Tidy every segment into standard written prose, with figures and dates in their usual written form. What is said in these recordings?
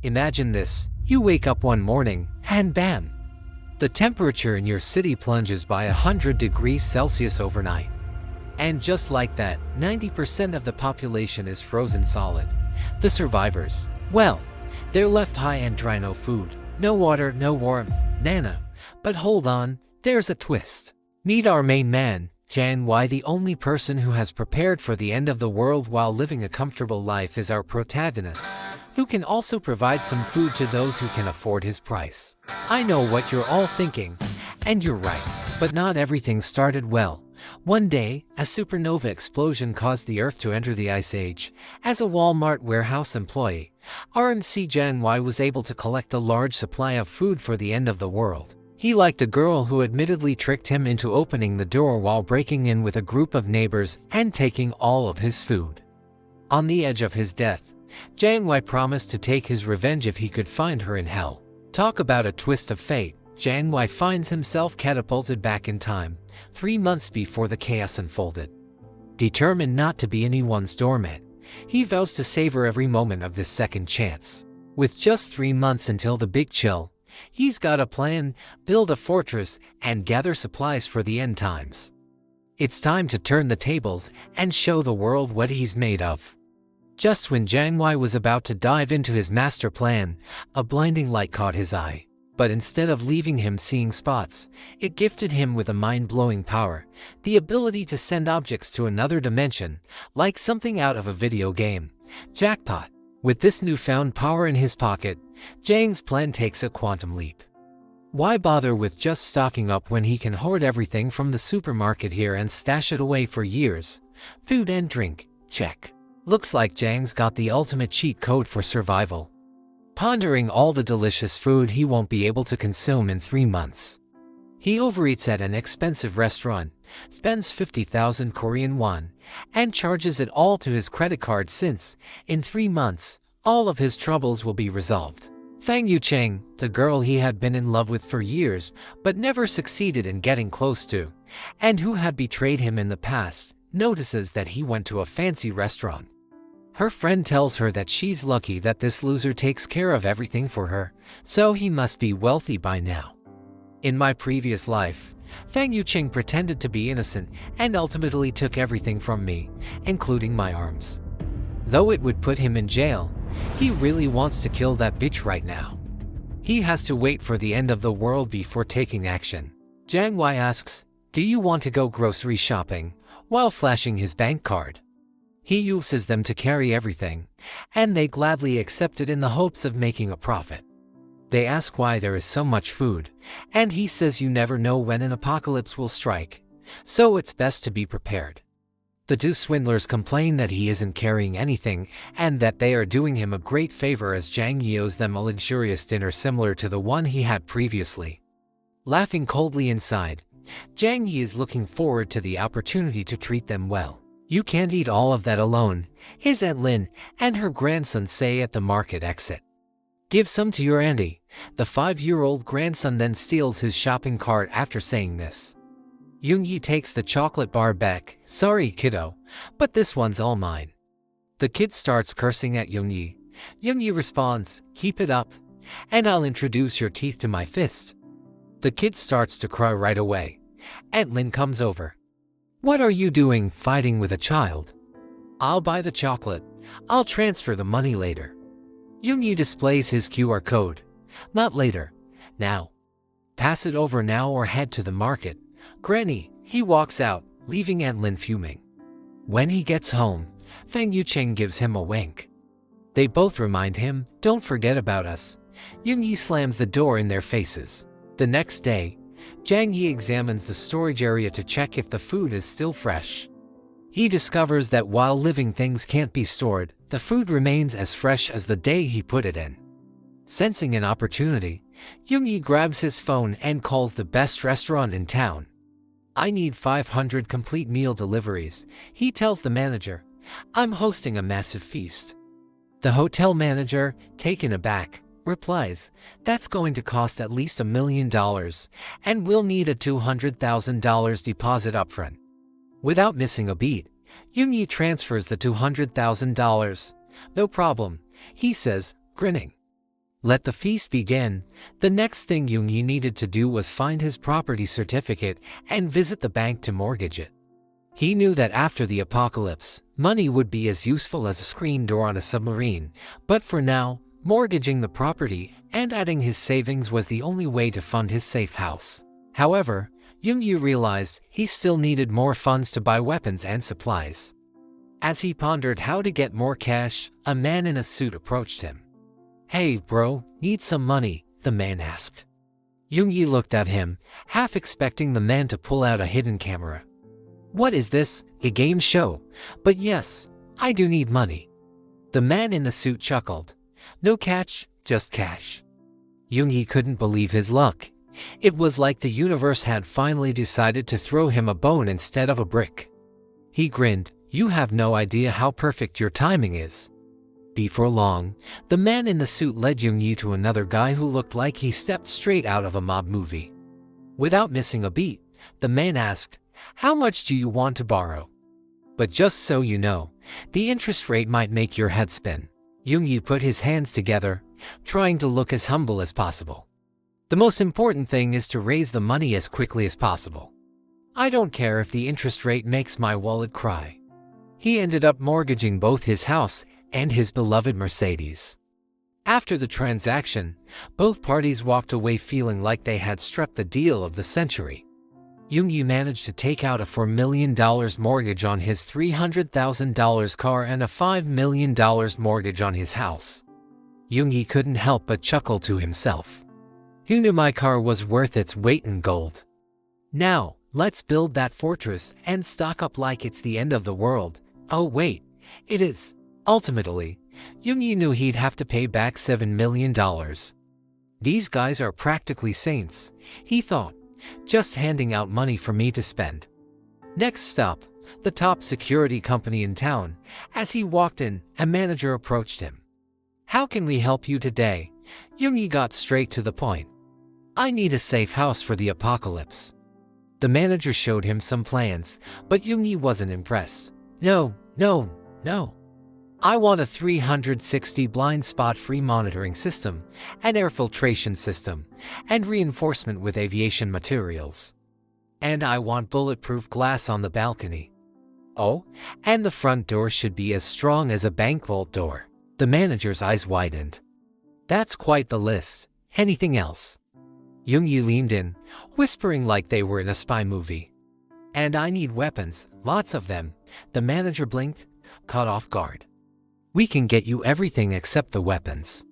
Imagine this, you wake up one morning, and bam! The temperature in your city plunges by 100 degrees Celsius overnight. And just like that, 90% of the population is frozen solid. The survivors, well, they're left high and dry, no food, no water, no warmth, nana. But hold on, there's a twist. Meet our main man, Manhwa. The only person who has prepared for the end of the world while living a comfortable life is our protagonist, who can also provide some food to those who can afford his price. I know what you're all thinking, and you're right, but not everything started well. One day, a supernova explosion caused the Earth to enter the Ice Age. As a Walmart warehouse employee, Manhwa was able to collect a large supply of food for the end of the world. He liked a girl who admittedly tricked him into opening the door while breaking in with a group of neighbors and taking all of his food. On the edge of his death, Manhwa promised to take his revenge if he could find her in hell. Talk about a twist of fate. Manhwa finds himself catapulted back in time, 3 months before the chaos unfolded. Determined not to be anyone's doormat, he vows to savor every moment of this second chance. With just 3 months until the big chill, he's got a plan: build a fortress and gather supplies for the end times. It's time to turn the tables and show the world what he's made of. Just when Manhwa was about to dive into his master plan, a blinding light caught his eye. But instead of leaving him seeing spots, it gifted him with a mind-blowing power, the ability to send objects to another dimension, like something out of a video game. Jackpot! With this newfound power in his pocket, Jang's plan takes a quantum leap. Why bother with just stocking up when he can hoard everything from the supermarket here and stash it away for years? Food and drink, check. Looks like Jang's got the ultimate cheat code for survival. Pondering all the delicious food he won't be able to consume in 3 months, he overeats at an expensive restaurant, spends 50,000 Korean won, and charges it all to his credit card since, in 3 months, all of his troubles will be resolved. Fang Yucheng, the girl he had been in love with for years but never succeeded in getting close to, and who had betrayed him in the past, notices that he went to a fancy restaurant. Her friend tells her that she's lucky that this loser takes care of everything for her, so he must be wealthy by now. In my previous life, Fang Yucheng pretended to be innocent and ultimately took everything from me, including my arms. Though it would put him in jail, he really wants to kill that bitch right now. He has to wait for the end of the world before taking action. Manhwa asks, "Do you want to go grocery shopping?" while flashing his bank card. He uses them to carry everything, and they gladly accept it in the hopes of making a profit. They ask why there is so much food, and he says you never know when an apocalypse will strike, so it's best to be prepared. The two swindlers complain that he isn't carrying anything and that they are doing him a great favor as Jang Yi owes them a luxurious dinner similar to the one he had previously. Laughing coldly inside, Jang Yi is looking forward to the opportunity to treat them well. "You can't eat all of that alone," his Aunt Lin and her grandson say at the market exit. "Give some to your auntie." The 5-year-old grandson then steals his shopping cart after saying this. Yoongi takes the chocolate bar back. "Sorry, kiddo, but this one's all mine." The kid starts cursing at Yoongi. Yoongi responds, "Keep it up, and I'll introduce your teeth to my fist." The kid starts to cry right away. Aunt Lin comes over. "What are you doing, fighting with a child?" "I'll buy the chocolate. I'll transfer the money later." Yoongi displays his QR code. "Not later. Now. Pass it over now or head to the market." "Granny," he walks out, leaving Aunt Lin fuming. When he gets home, Fang Yucheng gives him a wink. They both remind him, "Don't forget about us." Yoongi slams the door in their faces. The next day, Jang Yi examines the storage area to check if the food is still fresh. He discovers that while living things can't be stored, the food remains as fresh as the day he put it in. Sensing an opportunity, Yoongi grabs his phone and calls the best restaurant in town. "I need 500 complete meal deliveries," he tells the manager. "I'm hosting a massive feast." The hotel manager, taken aback, replies, "That's going to cost at least $1 million, and we'll need a $200,000 deposit upfront." Without missing a beat, Yoongi transfers the $200,000. "No problem," he says, grinning. Let the feast begin. The next thing Yoongi needed to do was find his property certificate and visit the bank to mortgage it. He knew that after the apocalypse, money would be as useful as a screen door on a submarine, but for now, mortgaging the property and adding his savings was the only way to fund his safe house. However, Yoongi realized he still needed more funds to buy weapons and supplies. As he pondered how to get more cash, a man in a suit approached him. "Hey bro, need some money?" the man asked. Yoongi looked at him, half expecting the man to pull out a hidden camera. "What is this, a game show? But yes, I do need money." The man in the suit chuckled. "No catch, just cash." Yoongi couldn't believe his luck. It was like the universe had finally decided to throw him a bone instead of a brick. He grinned. "You have no idea how perfect your timing is." Before long, the man in the suit led Yoongi to another guy who looked like he stepped straight out of a mob movie. Without missing a beat, the man asked, "How much do you want to borrow? But just so you know, the interest rate might make your head spin." Yoongi put his hands together, trying to look as humble as possible. "The most important thing is to raise the money as quickly as possible. I don't care if the interest rate makes my wallet cry." He ended up mortgaging both his house and his beloved Mercedes. After the transaction, both parties walked away feeling like they had struck the deal of the century. Yoongi managed to take out a $4 million mortgage on his $300,000 car and a $5 million mortgage on his house. Yoongi couldn't help but chuckle to himself. He knew my car was worth its weight in gold. Now, let's build that fortress and stock up like it's the end of the world. Oh wait, it is. Ultimately, Yoongi knew he'd have to pay back $7 million. These guys are practically saints, he thought, just handing out money for me to spend. Next stop, the top security company in town. As he walked in, a manager approached him. "How can we help you today?" Yoongi got straight to the point. "I need a safe house for the apocalypse." The manager showed him some plans, but Yoongi wasn't impressed. No. I want a 360 blind spot free monitoring system, an air filtration system, and reinforcement with aviation materials. And I want bulletproof glass on the balcony. Oh, and the front door should be as strong as a bank vault door." The manager's eyes widened. "That's quite the list. Anything else?" Yoongi leaned in, whispering like they were in a spy movie. "And I need weapons, lots of them." The manager blinked, caught off guard. "We can get you everything except the weapons."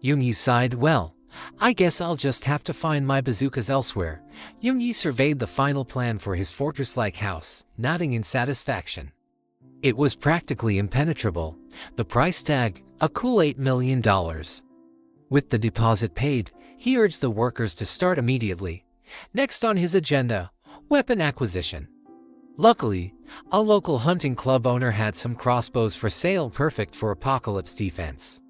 Yoongi sighed. "Well, I guess I'll just have to find my bazookas elsewhere." Yoongi surveyed the final plan for his fortress-like house, nodding in satisfaction. It was practically impenetrable. The price tag, a cool $8 million. With the deposit paid, he urged the workers to start immediately. Next on his agenda, weapon acquisition. Luckily, a local hunting club owner had some crossbows for sale, perfect for apocalypse defense.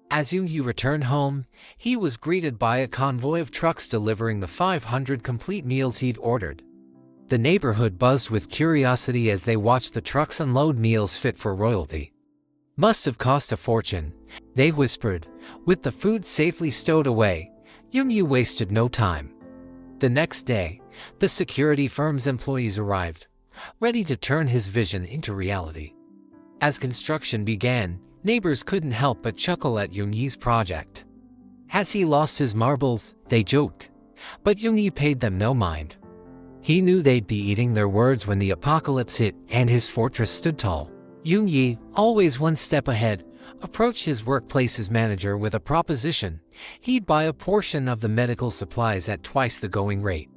As Yoongi returned home, he was greeted by a convoy of trucks delivering the 500 complete meals he'd ordered. The neighborhood buzzed with curiosity as they watched the trucks unload meals fit for royalty. "Must have cost a fortune," they whispered. With the food safely stowed away, Yoongi wasted no time. The next day, the security firm's employees arrived, ready to turn his vision into reality. As construction began, neighbors couldn't help but chuckle at Yoongi's project. "Has he lost his marbles?" they joked. But Yoongi paid them no mind. He knew they'd be eating their words when the apocalypse hit and his fortress stood tall. Yoongi, always one step ahead, approached his workplace's manager with a proposition. He'd buy a portion of the medical supplies at twice the going rate.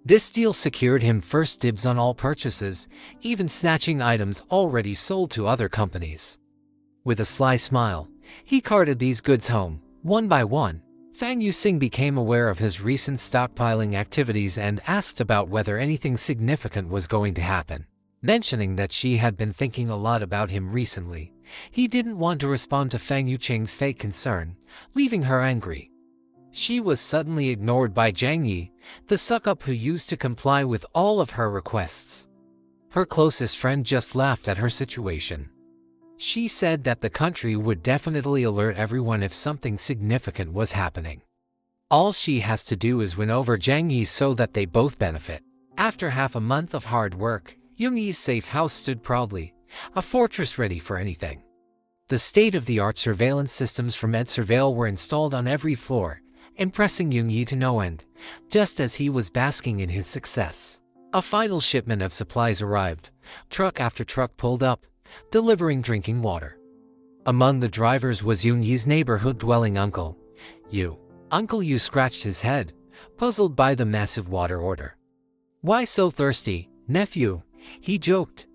This deal secured him first dibs on all purchases, even snatching items already sold to other companies. With a sly smile, he carted these goods home, one by one. Fang Yusing became aware of his recent stockpiling activities and asked about whether anything significant was going to happen. Mentioning that she had been thinking a lot about him recently, he didn't want to respond to Fang Yuqing's fake concern, leaving her angry. She was suddenly ignored by Zhang Yi, the suck-up who used to comply with all of her requests. Her closest friend just laughed at her situation. She said that the country would definitely alert everyone if something significant was happening. All she has to do is win over Jang Yi so that they both benefit. After half a month of hard work, Young Yi's safe house stood proudly, a fortress ready for anything. The state-of-the-art surveillance systems from Surveil were installed on every floor, impressing Young Yi to no end, just as he was basking in his success. A final shipment of supplies arrived. Truck after truck pulled up, delivering drinking water. Among the drivers was Young Yi's neighborhood-dwelling uncle, Yu. Uncle Yu scratched his head, puzzled by the massive water order. "Why so thirsty, nephew?" he joked.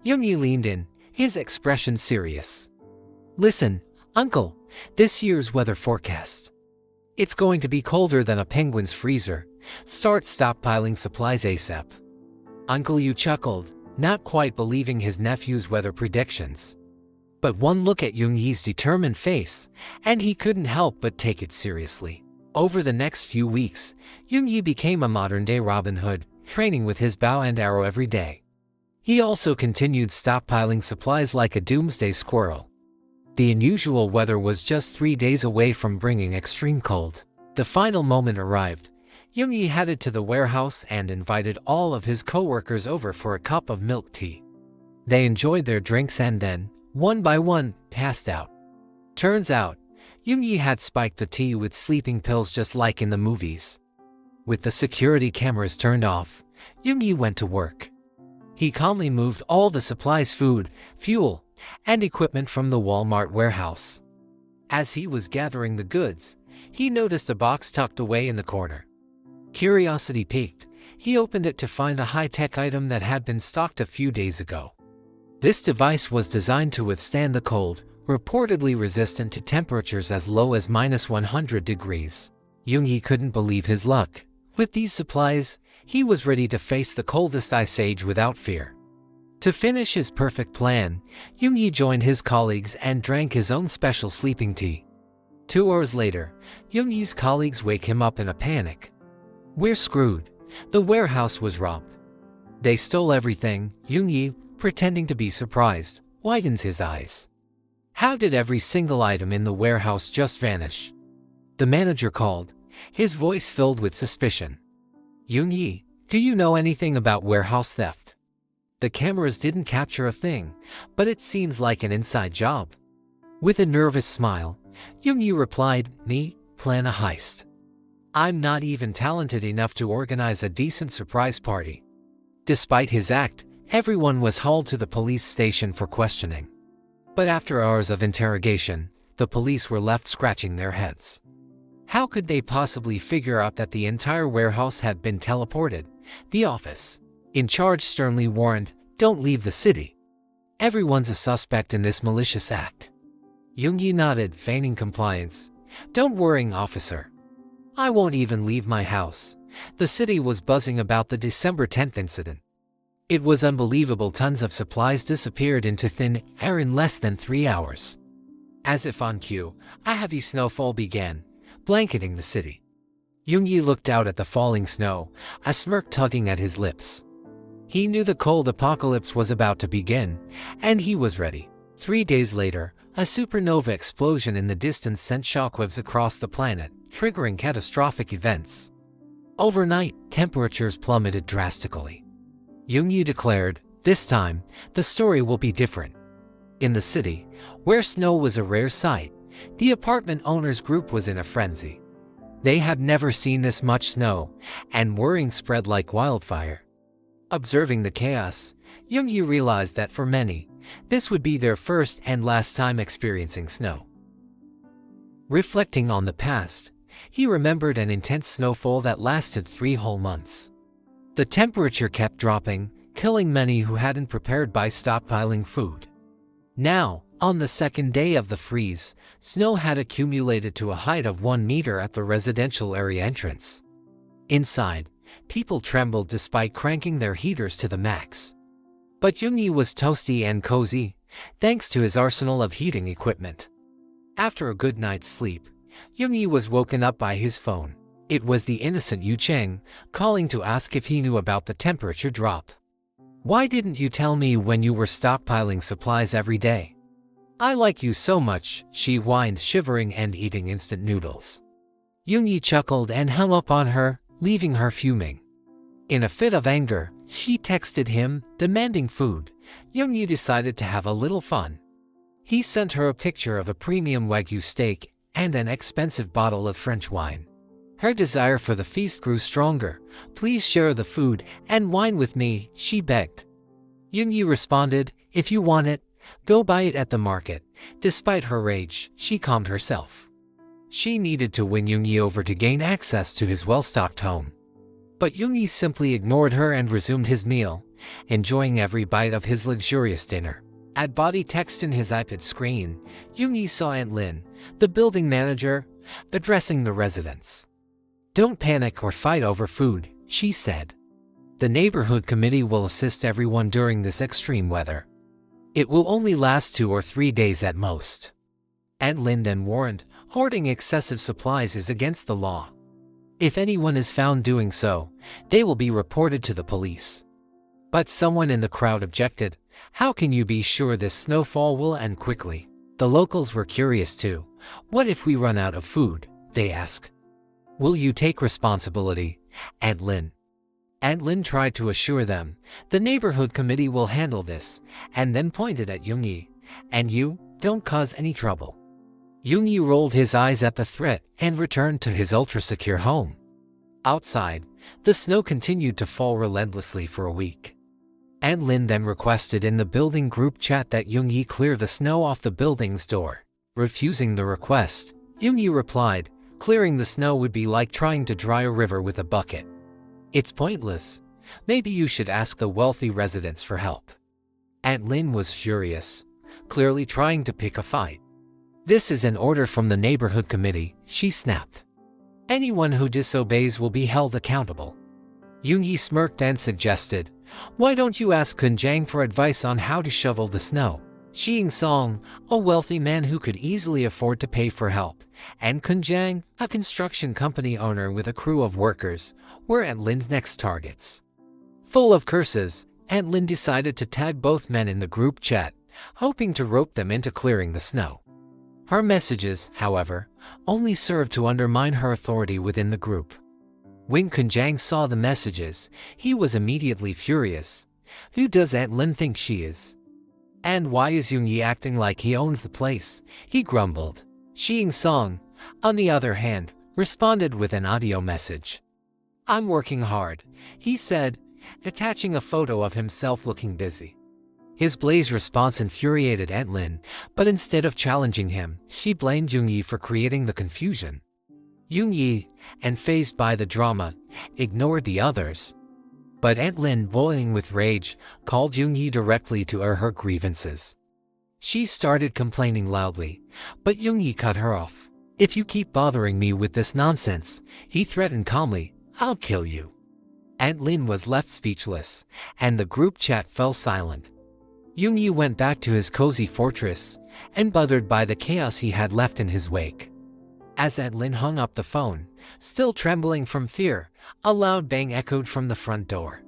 Young Yi leaned in, his expression serious. "Listen, uncle, this year's weather forecast. It's going to be colder than a penguin's freezer. Start stockpiling supplies ASAP." Uncle Yu chuckled, not quite believing his nephew's weather predictions. But one look at Young Yi's determined face, and he couldn't help but take it seriously. Over the next few weeks, Young Yi became a modern-day Robin Hood, training with his bow and arrow every day. He also continued stockpiling supplies like a doomsday squirrel. The unusual weather was just 3 days away from bringing extreme cold. The final moment arrived. Young Yi headed to the warehouse and invited all of his co-workers over for a cup of milk tea. They enjoyed their drinks and then, one by one, passed out. Turns out, Young Yi had spiked the tea with sleeping pills just like in the movies. With the security cameras turned off, Young Yi went to work. He calmly moved all the supplies, food, fuel, and equipment from the Walmart warehouse. As he was gathering the goods, he noticed a box tucked away in the corner. Curiosity piqued, he opened it to find a high-tech item that had been stocked a few days ago. This device was designed to withstand the cold, reportedly resistant to temperatures as low as -100 degrees. Young Yi couldn't believe his luck. With these supplies, he was ready to face the coldest ice age without fear. To finish his perfect plan, Young Yi joined his colleagues and drank his own special sleeping tea. 2 hours later, Young Yi's colleagues wake him up in a panic. "We're screwed. The warehouse was robbed. They stole everything." Young Yi, pretending to be surprised, widens his eyes. "How did every single item in the warehouse just vanish?" The manager called, his voice filled with suspicion. "Young Yi, do you know anything about warehouse theft?" The cameras didn't capture a thing, but it seems like an inside job. With a nervous smile, Young Yi replied, "Me, plan a heist. I'm not even talented enough to organize a decent surprise party." Despite his act, everyone was hauled to the police station for questioning. But after hours of interrogation, the police were left scratching their heads. How could they possibly figure out that the entire warehouse had been teleported? The office in charge sternly warned, "Don't leave the city. Everyone's a suspect in this malicious act." Young Yi nodded, feigning compliance. "Don't worry, officer. I won't even leave my house." The city was buzzing about the December 10th incident. It was unbelievable. Tons of supplies disappeared into thin air in less than 3 hours. As if on cue, a heavy snowfall began, blanketing the city. Young Yi looked out at the falling snow, a smirk tugging at his lips. He knew the cold apocalypse was about to begin, and he was ready. 3 days later, a supernova explosion in the distance sent shockwaves across the planet, triggering catastrophic events. Overnight, temperatures plummeted drastically. Young Yi declared, "This time, the story will be different." In the city, where snow was a rare sight, the apartment owners group was in a frenzy. They had never seen this much snow, and worrying spread like wildfire. Observing the chaos, Young Yi realized that for many, this would be their first and last time experiencing snow. Reflecting on the past, he remembered an intense snowfall that lasted 3 whole months. The temperature kept dropping, killing many who hadn't prepared by stockpiling food. Now, on the second day of the freeze, snow had accumulated to a height of 1 meter at the residential area entrance. Inside, people trembled despite cranking their heaters to the max. But Young Yi was toasty and cozy, thanks to his arsenal of heating equipment. After a good night's sleep, Young Yi was woken up by his phone. It was the innocent Yu Cheng, calling to ask if he knew about the temperature drop. "Why didn't you tell me when you were stockpiling supplies every day?" I like you so much, she whined, shivering and eating instant noodles. Yoongi chuckled and hung up on her, leaving her fuming. In a fit of anger, she texted him, demanding food. Yoongi decided to have a little fun. He sent her a picture of a premium Wagyu steak and an expensive bottle of French wine. Her desire for the feast grew stronger. Please share the food and wine with me, she begged. Yoongi responded, if you want it, go buy it at the market. Despite her rage, she calmed herself. She needed to win Yoongi over to gain access to his well-stocked home. But Yoongi simply ignored her and resumed his meal, enjoying every bite of his luxurious dinner. At body text in his iPad screen, Yoongi saw Aunt Lin, the building manager, addressing the residents. Don't panic or fight over food, she said. The neighborhood committee will assist everyone during this extreme weather. It will only last 2 or 3 days at most. Aunt Lin then warned, hoarding excessive supplies is against the law. If anyone is found doing so, they will be reported to the police. But someone in the crowd objected, how can you be sure this snowfall will end quickly? The locals were curious too. What if we run out of food? They asked. Will you take responsibility, Aunt Lin? Aunt Lin tried to assure them, the neighborhood committee will handle this, and then pointed at Yoongi. And you, don't cause any trouble. Yoongi rolled his eyes at the threat and returned to his ultra-secure home. Outside, the snow continued to fall relentlessly for a week. Aunt Lin then requested in the building group chat that Yoongi clear the snow off the building's door. Refusing the request, Yoongi replied, clearing the snow would be like trying to dry a river with a bucket. It's pointless. Maybe you should ask the wealthy residents for help. Aunt Lin was furious, clearly trying to pick a fight. This is an order from the neighborhood committee, she snapped. Anyone who disobeys will be held accountable. Yoongi smirked and suggested, why don't you ask Kunjang for advice on how to shovel the snow? Xing Song, a wealthy man who could easily afford to pay for help, and Kunjang, a construction company owner with a crew of workers, were Aunt Lin's next targets. Full of curses, Aunt Lin decided to tag both men in the group chat, hoping to rope them into clearing the snow. Her messages, however, only served to undermine her authority within the group. When Kunjang saw the messages, he was immediately furious. Who does Aunt Lin think she is? And why is Yoongi acting like he owns the place? He grumbled. Xing Song, on the other hand, responded with an audio message. I'm working hard, he said, attaching a photo of himself looking busy. His blaze response infuriated Aunt Lin, but instead of challenging him, she blamed Yoongi for creating the confusion. Yoongi, unfazed by the drama, ignored the others. But Aunt Lin, boiling with rage, called Yoongi directly to air her grievances. She started complaining loudly, but Yoongi cut her off. If you keep bothering me with this nonsense, he threatened calmly, I'll kill you. Aunt Lin was left speechless, and the group chat fell silent. Yoongi went back to his cozy fortress, unbothered by the chaos he had left in his wake. As Aunt Lin hung up the phone, still trembling from fear, a loud bang echoed from the front door.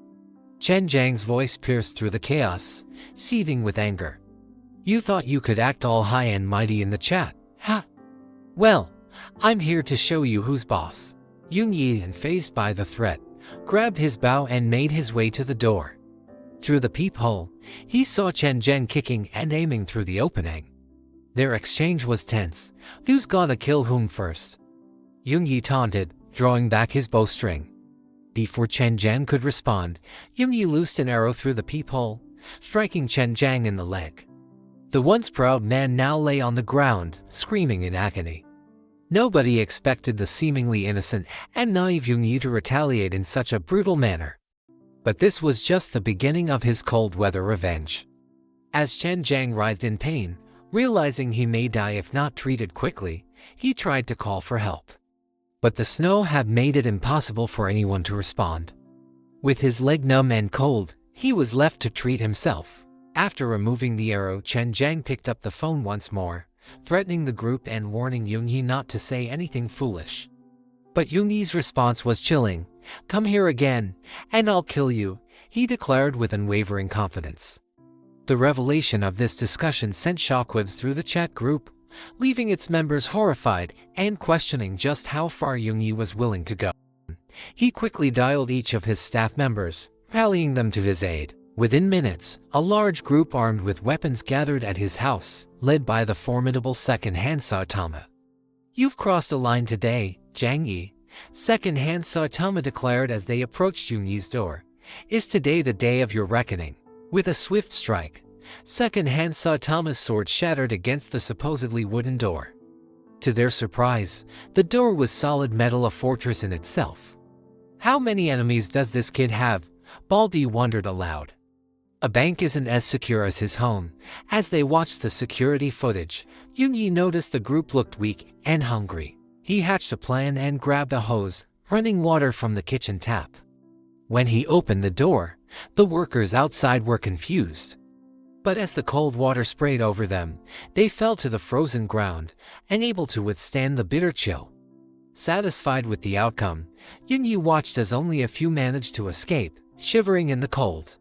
Chen Jiang's voice pierced through the chaos, seething with anger. You thought you could act all high and mighty in the chat, huh? Well, I'm here to show you who's boss. Yoongi, unfazed by the threat, grabbed his bow and made his way to the door. Through the peephole, he saw Chen Jiang kicking and aiming through the opening. Their exchange was tense. Who's gonna kill whom first? Yoongi taunted, drawing back his bowstring. Before Chen Jiang could respond, Yoongi loosed an arrow through the peephole, striking Chen Jiang in the leg. The once proud man now lay on the ground, screaming in agony. Nobody expected the seemingly innocent and naive Yoongi to retaliate in such a brutal manner. But this was just the beginning of his cold weather revenge. As Chen Jiang writhed in pain, realizing he may die if not treated quickly, he tried to call for help. But the snow had made it impossible for anyone to respond. With his leg numb and cold, he was left to treat himself. After removing the arrow, Chen Jiang picked up the phone once more, threatening the group and warning Yoongi not to say anything foolish. But Yoongi's response was chilling. Come here again, and I'll kill you, he declared with unwavering confidence. The revelation of this discussion sent shockwaves through the chat group, leaving its members horrified and questioning just how far Yoongi was willing to go. He quickly dialed each of his staff members, rallying them to his aid. Within minutes, a large group armed with weapons gathered at his house, led by the formidable second-hand Saitama. "You've crossed a line today, Jang Yi," second-hand Saitama declared as they approached Yoongi's door. "Is today the day of your reckoning?" With a swift strike, second-hand Saitama's sword shattered against the supposedly wooden door. To their surprise, the door was solid metal, a fortress in itself. "How many enemies does this kid have?" Baldi wondered aloud. A bank isn't as secure as his home. As they watched the security footage, Yoongi noticed the group looked weak and hungry. He hatched a plan and grabbed a hose, running water from the kitchen tap. When he opened the door, the workers outside were confused. But as the cold water sprayed over them, they fell to the frozen ground, unable to withstand the bitter chill. Satisfied with the outcome, Yoongi watched as only a few managed to escape, shivering in the cold.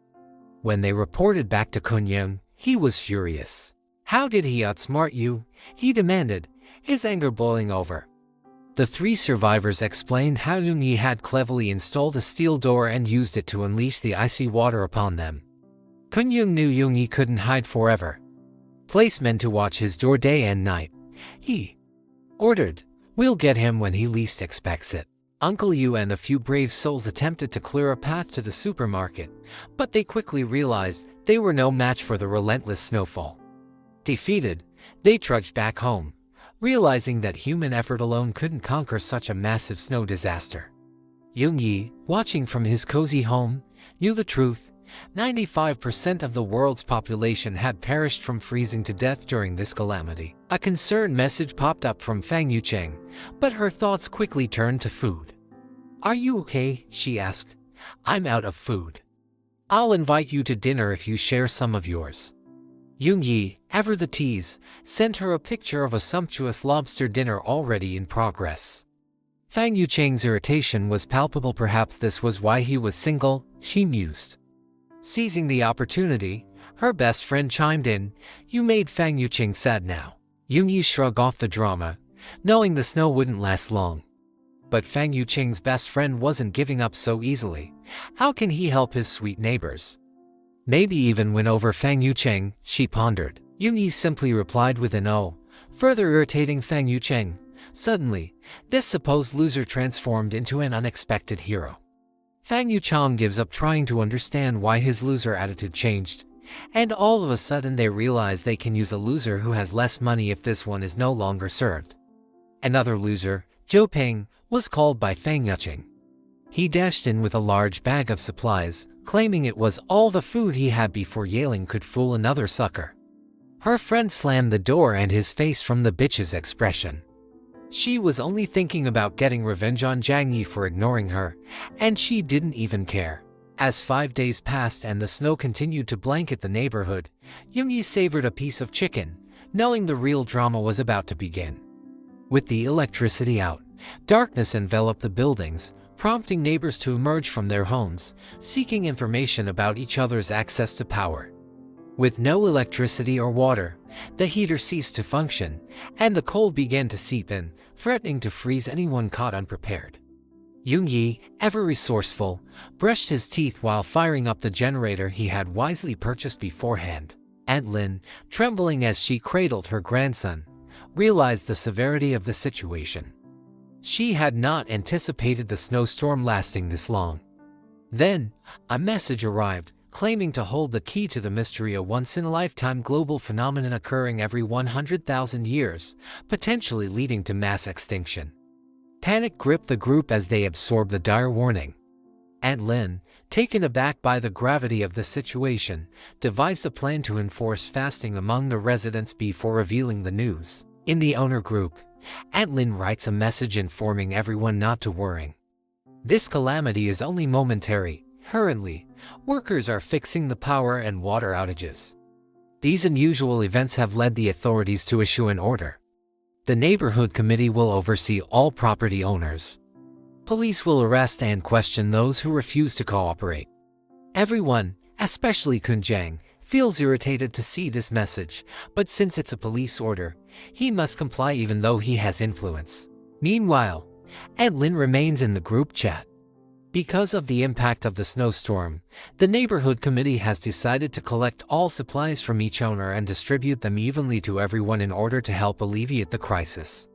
When they reported back to Kunyang, he was furious. "How did he outsmart you?" he demanded, his anger boiling over. The three survivors explained how Yoongi had cleverly installed a steel door and used it to unleash the icy water upon them. Kunyang knew Yoongi couldn't hide forever. "Place men to watch his door day and night," he ordered. "We'll get him when he least expects it." Uncle Yu and a few brave souls attempted to clear a path to the supermarket, but they quickly realized they were no match for the relentless snowfall. Defeated, they trudged back home, realizing that human effort alone couldn't conquer such a massive snow disaster. Yoongi, watching from his cozy home, knew the truth. 95% of the world's population had perished from freezing to death during this calamity. A concerned message popped up from Fang Yucheng, but her thoughts quickly turned to food. "Are you okay?" she asked. "I'm out of food. I'll invite you to dinner if you share some of yours." Yoongi, ever the tease, sent her a picture of a sumptuous lobster dinner already in progress. Fang Yucheng's irritation was palpable. Perhaps this was why he was single, she mused. Seizing the opportunity, her best friend chimed in. "You made Fang Yucheng sad now." Yoongi shrugged off the drama, knowing the snow wouldn't last long. But Fang Yucheng's best friend wasn't giving up so easily. How can he help his sweet neighbors? Maybe even win over Fang Yucheng, she pondered. Yoongi simply replied with an "oh," further irritating Fang Yucheng. Suddenly, this supposed loser transformed into an unexpected hero. Fang Yucheng gives up trying to understand why his loser attitude changed, and all of a sudden they realize they can use a loser who has less money if this one is no longer served. Another loser, Zhou Ping, was called by Fang Yucheng. He dashed in with a large bag of supplies, claiming it was all the food he had before Yaling could fool another sucker. Her friend slammed the door and his face from the bitch's expression. She was only thinking about getting revenge on Jang Yi for ignoring her, and she didn't even care. As 5 days passed and the snow continued to blanket the neighborhood, Yoongi savored a piece of chicken, knowing the real drama was about to begin. With the electricity out, darkness enveloped the buildings, prompting neighbors to emerge from their homes, seeking information about each other's access to power. With no electricity or water, the heater ceased to function, and the cold began to seep in, threatening to freeze anyone caught unprepared. Yoongi, ever resourceful, brushed his teeth while firing up the generator he had wisely purchased beforehand. Aunt Lin, trembling as she cradled her grandson, realized the severity of the situation. She had not anticipated the snowstorm lasting this long. Then, a message arrived, claiming to hold the key to the mystery, a once-in-a-lifetime global phenomenon occurring every 100,000 years, potentially leading to mass extinction. Panic gripped the group as they absorbed the dire warning. Aunt Lin, taken aback by the gravity of the situation, devised a plan to enforce fasting among the residents before revealing the news. In the owner group, Aunt Lin writes a message informing everyone not to worry. This calamity is only momentary. Currently, workers are fixing the power and water outages. These unusual events have led the authorities to issue an order. The neighborhood committee will oversee all property owners. Police will arrest and question those who refuse to cooperate. Everyone, especially Kunjang, feels irritated to see this message, but since it's a police order, he must comply even though he has influence. Meanwhile, Lin remains in the group chat. Because of the impact of the snowstorm, the neighborhood committee has decided to collect all supplies from each owner and distribute them evenly to everyone in order to help alleviate the crisis.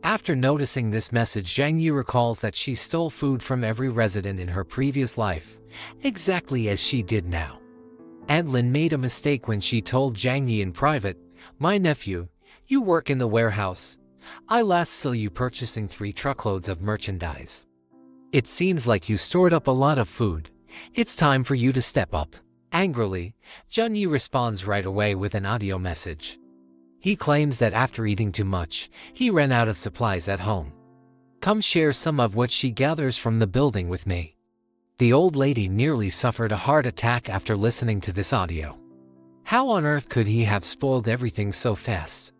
After noticing this message, Zhang Yi recalls that she stole food from every resident in her previous life, exactly as she did now. Lin made a mistake when she told Zhang Yi in private, "My nephew, you work in the warehouse. I last saw you purchasing 3 truckloads of merchandise. It seems like you stored up a lot of food. It's time for you to step up." Angrily, Zhang Yi responds right away with an audio message. He claims that after eating too much, he ran out of supplies at home. "Come share some of what she gathers from the building with me." The old lady nearly suffered a heart attack after listening to this audio. How on earth could he have spoiled everything so fast?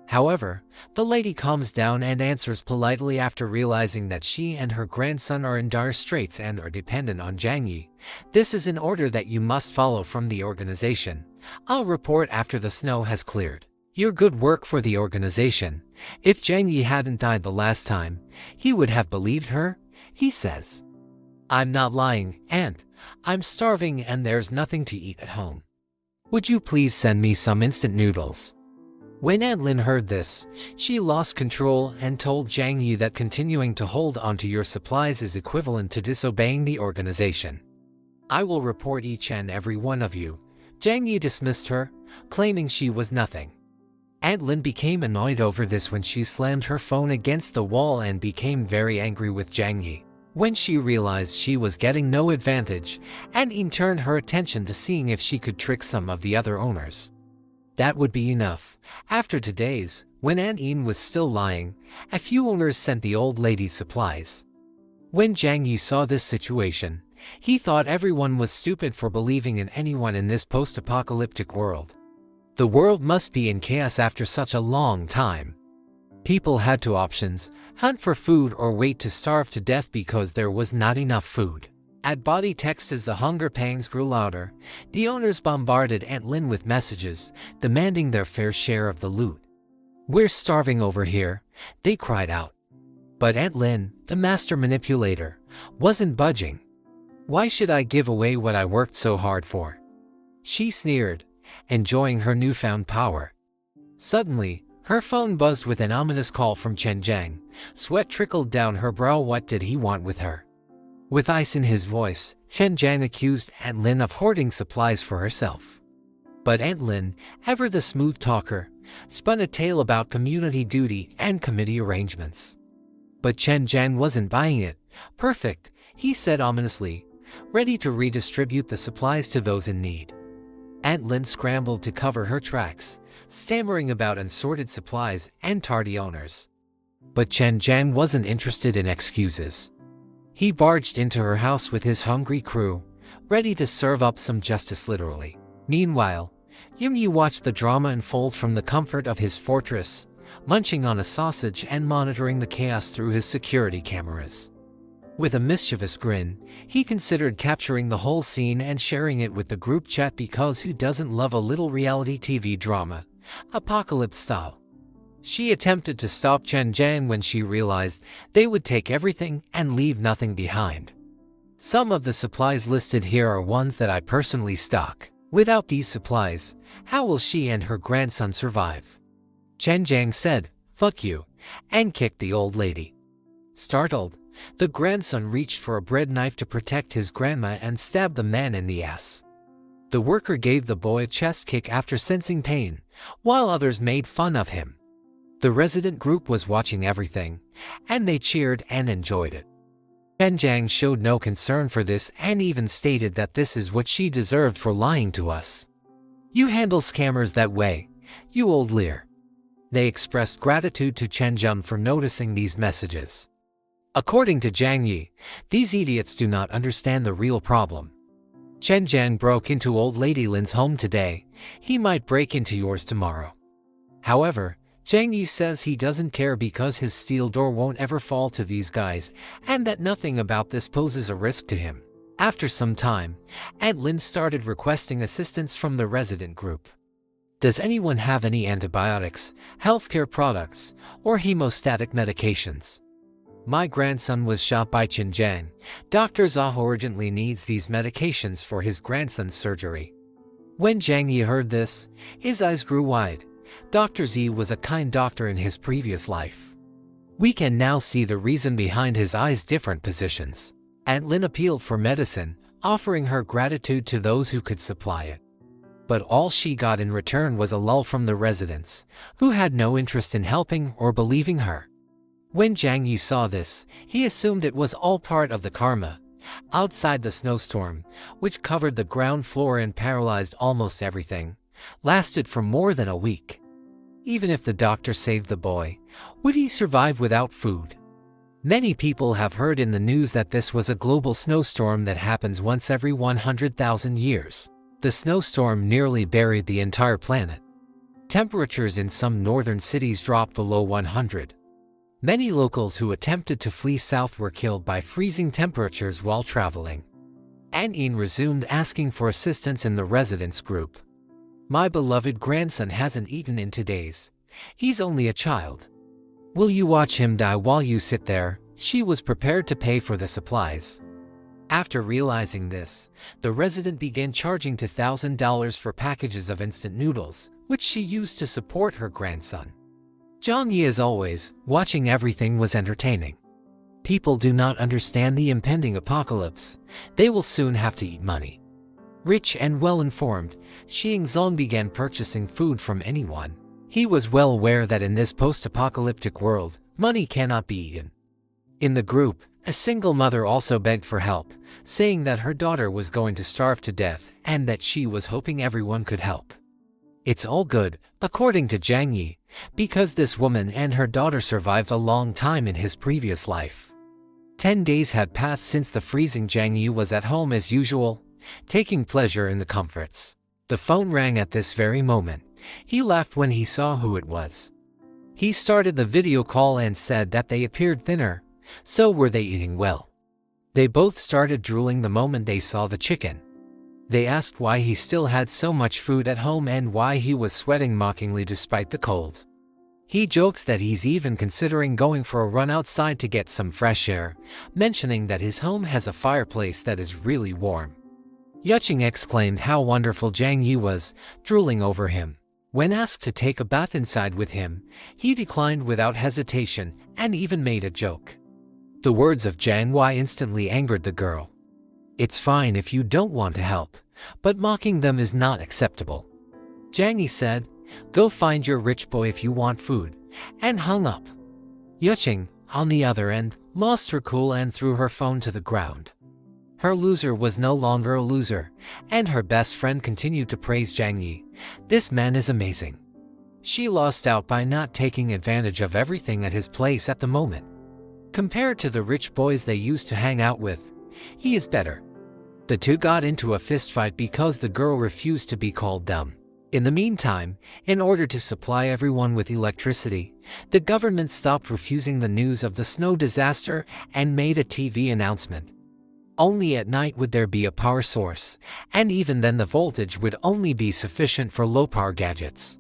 However, the lady calms down and answers politely after realizing that she and her grandson are in dire straits and are dependent on Zhang Yi. "This is an order that you must follow from the organization. I'll report after the snow has cleared." Your good work for the organization. If Zhang Yi hadn't died the last time, he would have believed her, he says. "I'm not lying, and I'm starving and there's nothing to eat at home. Would you please send me some instant noodles?" When Lin heard this, she lost control and told Zhang Yi that continuing to hold onto your supplies is equivalent to disobeying the organization. "I will report each and every one of you." Zhang Yi dismissed her, claiming she was nothing. Lin became annoyed over this when she slammed her phone against the wall and became very angry with Zhang Yi. When she realized she was getting no advantage, Yin turned her attention to seeing if she could trick some of the other owners. That would be enough. After 2 days, when Yin was still lying, a few owners sent the old lady supplies. When Zhang Yi saw this situation, he thought everyone was stupid for believing in anyone in this post-apocalyptic world. The world must be in chaos after such a long time. People had 2 options: hunt for food or wait to starve to death because there was not enough food. At body text as the hunger pangs grew louder, the owners bombarded Lin with messages, demanding their fair share of the loot. "We're starving over here," they cried out. But Lin, the master manipulator, wasn't budging. "Why should I give away what I worked so hard for?" she sneered, enjoying her newfound power. Suddenly, her phone buzzed with an ominous call from Chen Jiang. Sweat trickled down her brow. What did he want with her? With ice in his voice, Chen Jiang accused Lin of hoarding supplies for herself. But Lin, ever the smooth talker, spun a tale about community duty and committee arrangements. But Chen Jiang wasn't buying it. "Perfect," he said ominously, ready to redistribute the supplies to those in need. Lin scrambled to cover her tracks, stammering about unsorted supplies and tardy owners. But Chen Jiang wasn't interested in excuses. He barged into her house with his hungry crew, ready to serve up some justice literally. Meanwhile, Yi watched the drama unfold from the comfort of his fortress, munching on a sausage and monitoring the chaos through his security cameras. With a mischievous grin, he considered capturing the whole scene and sharing it with the group chat because who doesn't love a little reality TV drama, apocalypse style? She attempted to stop Chen Jiang when she realized they would take everything and leave nothing behind. "Some of the supplies listed here are ones that I personally stock. Without these supplies, how will she and her grandson survive?" Chen Jiang said, "Fuck you," and kicked the old lady. Startled, the grandson reached for a bread knife to protect his grandma and stabbed the man in the ass. The worker gave the boy a chest kick after sensing pain, while others made fun of him. The resident group was watching everything, and they cheered and enjoyed it. Chen Jiang showed no concern for this and even stated that this is what she deserved for lying to us. "You handle scammers that way, you old leer." They expressed gratitude to Chen Jiang for noticing these messages. According to Zhang Yi, these idiots do not understand the real problem. Chen Jiang broke into old lady Lin's home today. He might break into yours tomorrow. However, Zhang Yi says he doesn't care because his steel door won't ever fall to these guys and that nothing about this poses a risk to him. After some time, Aunt Lin started requesting assistance from the resident group. Does anyone have any antibiotics, healthcare products, or hemostatic medications? My grandson was shot by Qin Jiang. Dr. Zaho urgently needs these medications for his grandson's surgery. When Jiang Yi heard this, his eyes grew wide. Dr. Z was a kind doctor in his previous life. We can now see the reason behind his eyes' different positions. Aunt Lin appealed for medicine, offering her gratitude to those who could supply it. But all she got in return was a lull from the residents, who had no interest in helping or believing her. When Jiang Yi saw this, he assumed it was all part of the karma. Outside, the snowstorm, which covered the ground floor and paralyzed almost everything, lasted for more than a week. Even if the doctor saved the boy, would he survive without food? Many people have heard in the news that this was a global snowstorm that happens once every 100,000 years. The snowstorm nearly buried the entire planet. Temperatures in some northern cities dropped below 100. Many locals who attempted to flee south were killed by freezing temperatures while traveling. Aunt Yin resumed asking for assistance in the residents group. My beloved grandson hasn't eaten in 2 days. He's only a child. Will you watch him die while you sit there? She was prepared to pay for the supplies. After realizing this, the resident began charging $2,000 for packages of instant noodles, which she used to support her grandson. Jiang Yi, as always, watching everything was entertaining. People do not understand the impending apocalypse. They will soon have to eat money. Rich and well-informed, Xingzong began purchasing food from anyone. He was well aware that in this post-apocalyptic world, money cannot be eaten. In the group, a single mother also begged for help, saying that her daughter was going to starve to death and that she was hoping everyone could help. It's all good, according to Jiang Yi, because this woman and her daughter survived a long time in his previous life. 10 days had passed since the freezing. Jiang Yi was at home as usual, taking pleasure in the comforts. The phone rang at this very moment. He laughed when he saw who it was. He started the video call and said that they appeared thinner, so were they eating well. They both started drooling the moment they saw the chicken. They asked why he still had so much food at home and why he was sweating mockingly despite the cold. He jokes that he's even considering going for a run outside to get some fresh air, mentioning that his home has a fireplace that is really warm. Yuqing exclaimed how wonderful Jiang Yi was, drooling over him. When asked to take a bath inside with him, he declined without hesitation and even made a joke. The words of Jiang Yi instantly angered the girl. It's fine if you don't want to help, but mocking them is not acceptable. Jiang Yi said, go find your rich boy if you want food, and hung up. Yuqing, on the other end, lost her cool and threw her phone to the ground. Her loser was no longer a loser, and her best friend continued to praise Jiang Yi. This man is amazing. She lost out by not taking advantage of everything at his place at the moment. Compared to the rich boys they used to hang out with, he is better. The two got into a fistfight because the girl refused to be called dumb. In the meantime, in order to supply everyone with electricity, the government stopped refusing the news of the snow disaster and made a TV announcement. Only at night would there be a power source, and even then the voltage would only be sufficient for low-power gadgets.